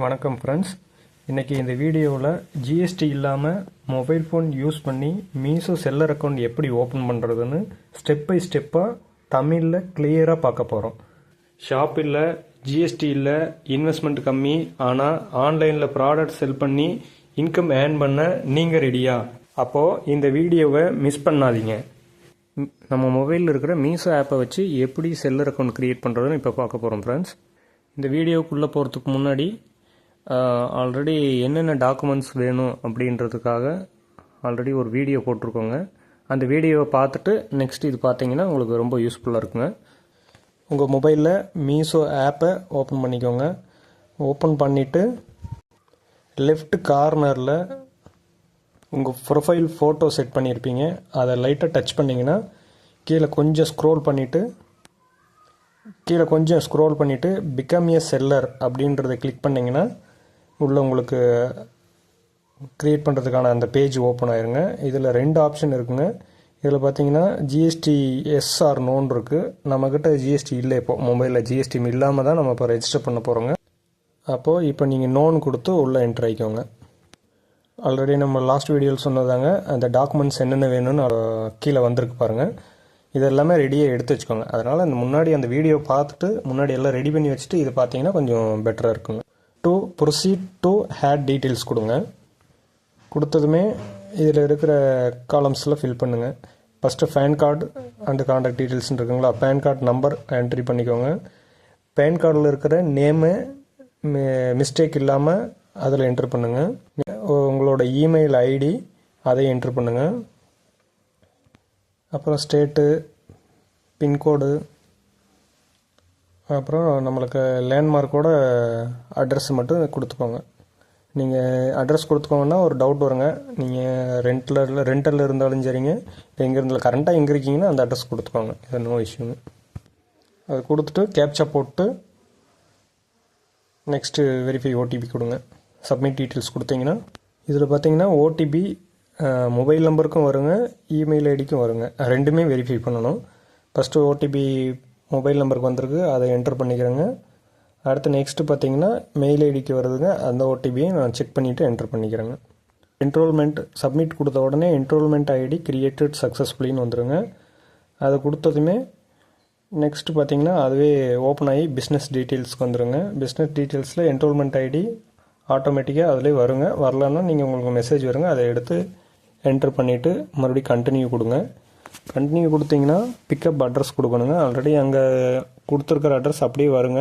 வணக்கம் ஃப்ரெண்ட்ஸ். இன்றைக்கி இந்த வீடியோவில் ஜிஎஸ்டி இல்லாமல் மொபைல் ஃபோன் யூஸ் பண்ணி மீஷோ செல்லர் அக்கௌண்ட் எப்படி ஓப்பன் பண்ணுறதுன்னு ஸ்டெப் பை ஸ்டெப்பாக தமிழில் கிளியராக பார்க்க போகிறோம். ஷாப் இல்லை, ஜிஎஸ்டி இல்லை, இன்வெஸ்ட்மெண்ட் கம்மி, ஆனால் ஆன்லைனில் ப்ராடக்ட் செல் பண்ணி இன்கம் ஏர்ன் பண்ண நீங்கள் ரெடியா? அப்போது இந்த வீடியோவை மிஸ் பண்ணாதீங்க. நம்ம மொபைலில் இருக்கிற மீஷோ ஆப்பை வச்சு எப்படி செல்லர் அக்கௌண்ட் க்ரியேட் பண்ணுறதுன்னு இப்போ பார்க்க போகிறோம் ஃப்ரெண்ட்ஸ். இந்த வீடியோக்குள்ளே போகிறதுக்கு முன்னாடி ஆல்ரெடி என்னென்ன டாக்குமெண்ட்ஸ் வேணும் அப்படின்றதுக்காக ஆல்ரெடி ஒரு வீடியோ போட்டிருக்கோங்க. அந்த வீடியோவை பார்த்துட்டு நெக்ஸ்ட் இது பார்த்தீங்கன்னா உங்களுக்கு ரொம்ப யூஸ்ஃபுல்லாக இருக்குங்க. உங்கள் மொபைலில் மீஷோ ஆப்பை ஓப்பன் பண்ணிக்கோங்க. ஓப்பன் பண்ணிவிட்டு லெஃப்ட் கார்னரில் உங்கள் ப்ரொஃபைல் ஃபோட்டோ செட் பண்ணியிருப்பீங்க. அதை லைட்டாக டச் பண்ணிங்கன்னா கீழே கொஞ்சம் ஸ்க்ரோல் பண்ணிவிட்டு பிகம் ஏ செல்லர் அப்படின்றத கிளிக் பண்ணிங்கன்னா உள்ள உங்களுக்கு க்ரியேட் பண்ணுறதுக்கான அந்த பேஜ் ஓப்பன் ஆயிருங்க. இதில் 2 ஆப்ஷன் இருக்குங்க. இதில் பார்த்தீங்கன்னா ஜிஎஸ்டி எஸ் ஆர் நோன்னு இருக்குது. நம்மக்கிட்ட ஜிஎஸ்டி இல்லை. இப்போது மொபைலில் ஜிஎஸ்டி இல்லாமல் தான் நம்ம இப்போ ரெஜிஸ்டர் பண்ண போகிறோங்க. அப்போது இப்போ நீங்கள் நோன் கொடுத்து உள்ளே என்ட்ரு ஆகிக்கோங்க. ஆல்ரெடி நம்ம லாஸ்ட் வீடியோவில் சொன்னதாங்க, அந்த டாக்குமெண்ட்ஸ் என்னென்ன வேணும்னு கீழே வந்திருக்கு பாருங்கள். இதெல்லாமே ரெடியாக எடுத்து வச்சுக்கோங்க. அதனால் அந்த முன்னாடி அந்த வீடியோ பார்த்துட்டு முன்னாடி எல்லாம் ரெடி பண்ணி வச்சுட்டு இது பார்த்தீங்கன்னா கொஞ்சம் பெட்டராக இருக்குங்க. To proceed to add details கொடுங்க. கொடுத்ததுமே இதில் இருக்கிற காலம்ஸில் ஃபில் பண்ணுங்கள். First PAN card and contact டீட்டெயில்ஸ்னு இருக்குங்களா, பேன் கார்டு நம்பர் என்ட்ரி பண்ணிக்கோங்க. பேன் கார்டில் இருக்கிற நேமு மிஸ்டேக் இல்லாமல் அதில் என்ட்ரு பண்ணுங்கள். உங்களோட இமெயில் ஐடி அதை என்ட்ரு பண்ணுங்கள். அப்புறம் ஸ்டேட்டு, பின்கோடு, அப்புறம் நம்மளுக்கு லேண்ட்மார்க்கோட அட்ரஸ் மட்டும் கொடுத்துக்கோங்க. நீங்கள் அட்ரஸ் கொடுத்துக்கோங்கன்னா ஒரு டவுட் வருங்க. நீங்கள் ரெண்டலில் இருந்தாலும் சரிங்க, இப்போ எங்கே இருந்தாலும் கரண்ட்டாக எங்கே இருக்கீங்கன்னா அந்த அட்ரஸ் கொடுத்துக்கோங்க. இது நோ இஷ்யூங்க. அது கொடுத்துட்டு கேப்சா போட்டு நெக்ஸ்ட்டு வெரிஃபை ஓடிபி கொடுங்க. சப்மிட் டீட்டெயில்ஸ் கொடுத்தீங்கன்னா இதில் பார்த்தீங்கன்னா ஓடிபி மொபைல் நம்பருக்கும் வருங்க, இமெயில் ஐடிக்கும் வருங்க. ரெண்டுமே வெரிஃபை பண்ணணும். ஃபஸ்ட்டு ஓடிபி மொபைல் நம்பருக்கு வந்திருக்கு, அதை என்டர் பண்ணிக்கிறேங்க. அடுத்து நெக்ஸ்ட்டு பார்த்தீங்கன்னா மெயில் ஐடிக்கு வருதுங்க, அந்த ஓடிபியை நான் செக் பண்ணிவிட்டு என்டர் பண்ணிக்கிறேங்க. என்ரோல்மெண்ட் சப்மிட் கொடுத்த உடனே என்ரோல்மெண்ட் ஐடி கிரியேட்டட் சக்ஸஸ்ஃபுல்லின்னு வந்துடுங்க. அதை கொடுத்ததுமே நெக்ஸ்ட்டு பார்த்தீங்கன்னா அதுவே ஓப்பன் ஆகி பிஸ்னஸ் டீட்டெயில்ஸ்க்கு வந்துடுங்க. பிஸ்னஸ் டீட்டெயில்ஸில் என்ரோல்மெண்ட் ஐடி ஆட்டோமேட்டிக்காக அதிலே வருங்க. வரலன்னா நீங்கள் உங்களுக்கு மெசேஜ் வருங்க, அதை எடுத்து என்ட்ரு பண்ணிவிட்டு மறுபடியும் கண்டினியூ கொடுங்க. கண்டினியூ கொடுத்தீங்கன்னா பிக்கப் அட்ரஸ் கொடுக்கணுங்க. ஆல்ரெடி அங்கே கொடுத்துருக்கிற அட்ரஸ் அப்படியே வருங்க.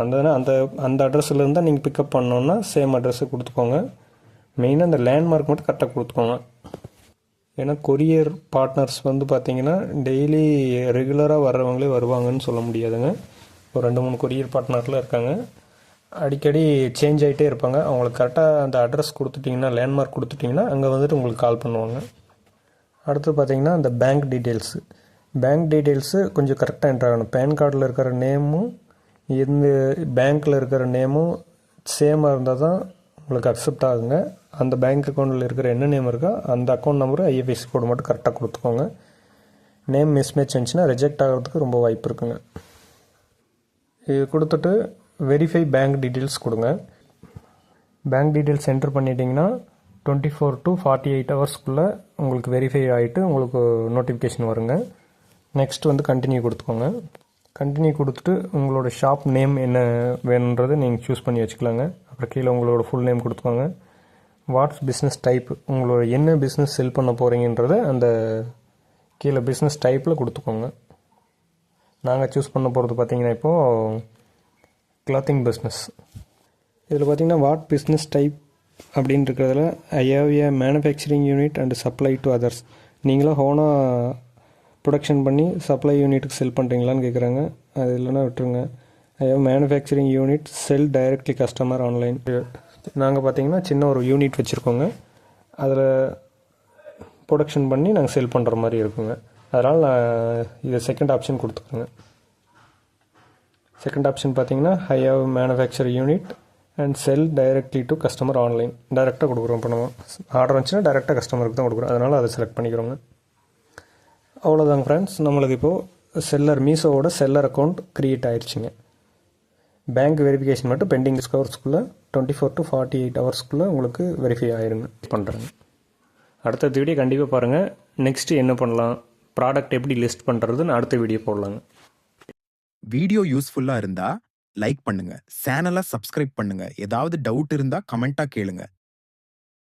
அந்த அட்ரஸில் இருந்தால் நீங்கள் பிக்கப் பண்ணோன்னா சேம் அட்ரஸை கொடுத்துக்கோங்க. மெயினாக அந்த லேண்ட்மார்க் மட்டும் கரெக்டாக கொடுத்துக்கோங்க. ஏன்னா கொரியர் பார்ட்னர்ஸ் வந்து பார்த்தீங்கன்னா டெய்லி ரெகுலராக வர்றவங்களே வருவாங்கன்னு சொல்ல முடியாதுங்க. ஒரு 2-3 கொரியர் பார்ட்னரில் இருக்காங்க, அடிக்கடி சேஞ்ச் ஆகிட்டே இருப்பாங்க. அவங்களுக்கு கரெக்டாக அந்த அட்ரஸ் கொடுத்துட்டிங்கன்னா, லேண்ட்மார்க் கொடுத்துட்டிங்கன்னா அங்கே வந்துட்டு உங்களுக்கு கால் பண்ணுவாங்க. அடுத்து பார்த்தீங்கன்னா அந்த பேங்க் டீட்டெயில்ஸு கொஞ்சம் கரெக்டாக என்ட்ரு ஆகணும். பேன் கார்டில் இருக்கிற நேமும் இந்த பேங்க்கில் இருக்கிற நேமும் சேமாக இருந்தால் தான் உங்களுக்கு அக்செப்ட் ஆகுங்க. அந்த பேங்க் அக்கௌண்ட்டில் இருக்கிற என்ன நேம் இருக்கோ அந்த அக்கௌண்ட் நம்பரு ஐஎஃப்எஸ்சி கோடு மட்டும் கரெக்டாக கொடுத்துக்கோங்க. நேம் மிஸ்மேட்ச் இருந்துச்சுன்னா ரிஜெக்ட் ஆகிறதுக்கு ரொம்ப வாய்ப்பு இருக்குங்க. இது கொடுத்துட்டு வெரிஃபை பேங்க் டீட்டெயில்ஸ் கொடுங்க. பேங்க் டீட்டெயில்ஸ் என்ட்ரு பண்ணிட்டீங்கன்னா 24 to 48 ஹவர்ஸ்க்குள்ளே உங்களுக்கு வெரிஃபை ஆகிட்டு உங்களுக்கு நோட்டிஃபிகேஷன் வருங்க. நெக்ஸ்ட் வந்து கண்டினியூ கொடுத்துக்கோங்க. கண்டினியூ கொடுத்துட்டு உங்களோட ஷாப் நேம் என்ன வேணுன்றதை நீங்கள் சூஸ் பண்ணி வச்சுக்கலாங்க. அப்புறம் கீழே உங்களோட ஃபுல் நேம் கொடுத்துக்கோங்க. வாட்ஸ் பிஸ்னஸ் டைப், உங்களோட என்ன பிஸ்னஸ் செல் பண்ண போகிறீங்கன்றதை அந்த கீழே பிஸ்னஸ் டைப்பில் கொடுத்துக்கோங்க. நாங்கள் சூஸ் பண்ண போகிறது பார்த்தீங்கன்னா இப்போது கிளாத்திங் பிஸ்னஸ். இதில் பார்த்தீங்கன்னா வாட் பிஸ்னஸ் டைப் அப்படின்னு இருக்கிறதுல I have A manufacturing unit and supply to others. நீங்களாம் ஹோனாக ப்ரொடக்ஷன் பண்ணி சப்ளை யூனிட்டுக்கு செல் பண்ணுறீங்களான்னு கேட்குறாங்க. அது இல்லைன்னா விட்டுருங்க. I have manufacturing unit cell directly customer online. நாங்கள் பார்த்தீங்கன்னா சின்ன ஒரு யூனிட் வச்சுருக்கோங்க, அதில் ப்ரொடக்ஷன் பண்ணி நாங்கள் செல் பண்ணுற மாதிரி இருக்குங்க. அதனால் நான் இதை செகண்ட் ஆப்ஷன் கொடுத்துக்கோங்க. செகண்ட் ஆப்ஷன் பார்த்தீங்கன்னா I have manufacture unit and sell directly to customer online. டைரெக்டாக கொடுக்குறோம். இப்போ நம்ம ஆர்டர் வந்துச்சுன்னா டைரெக்டாக கஸ்டமருக்கு தான் கொடுக்குறோம். அதனால் அதை செலக்ட் பண்ணிக்கிறோங்க. அவ்வளோதாங்க ஃப்ரெண்ட்ஸ், நம்மளுக்கு இப்போது மீஷோவோட செல்லர் அக்கௌண்ட் க்ரியேட் ஆயிடுச்சுங்க. பேங்க் வெரிஃபிகேஷன் மட்டும் பெண்டிங் ஹவர்ஸ்க்குள்ளே 24 to 48 ஹவர்ஸ்க்குள்ளே உங்களுக்கு வெரிஃபை ஆயிருங்க பண்ணுறேங்க. அடுத்த வீடியோ கண்டிப்பாக பாருங்கள். நெக்ஸ்ட்டு என்ன பண்ணலாம், ப்ராடக்ட் எப்படி லிஸ்ட் பண்ணுறதுன்னு அடுத்த வீடியோ போடலாங்க. வீடியோ யூஸ்ஃபுல்லா இருந்தா லைக் பண்ணுங்க, சேனலை சப்ஸ்கிரைப் பண்ணுங்க, ஏதாவது டவுட் இருந்தா கமெண்டா கேளுங்க.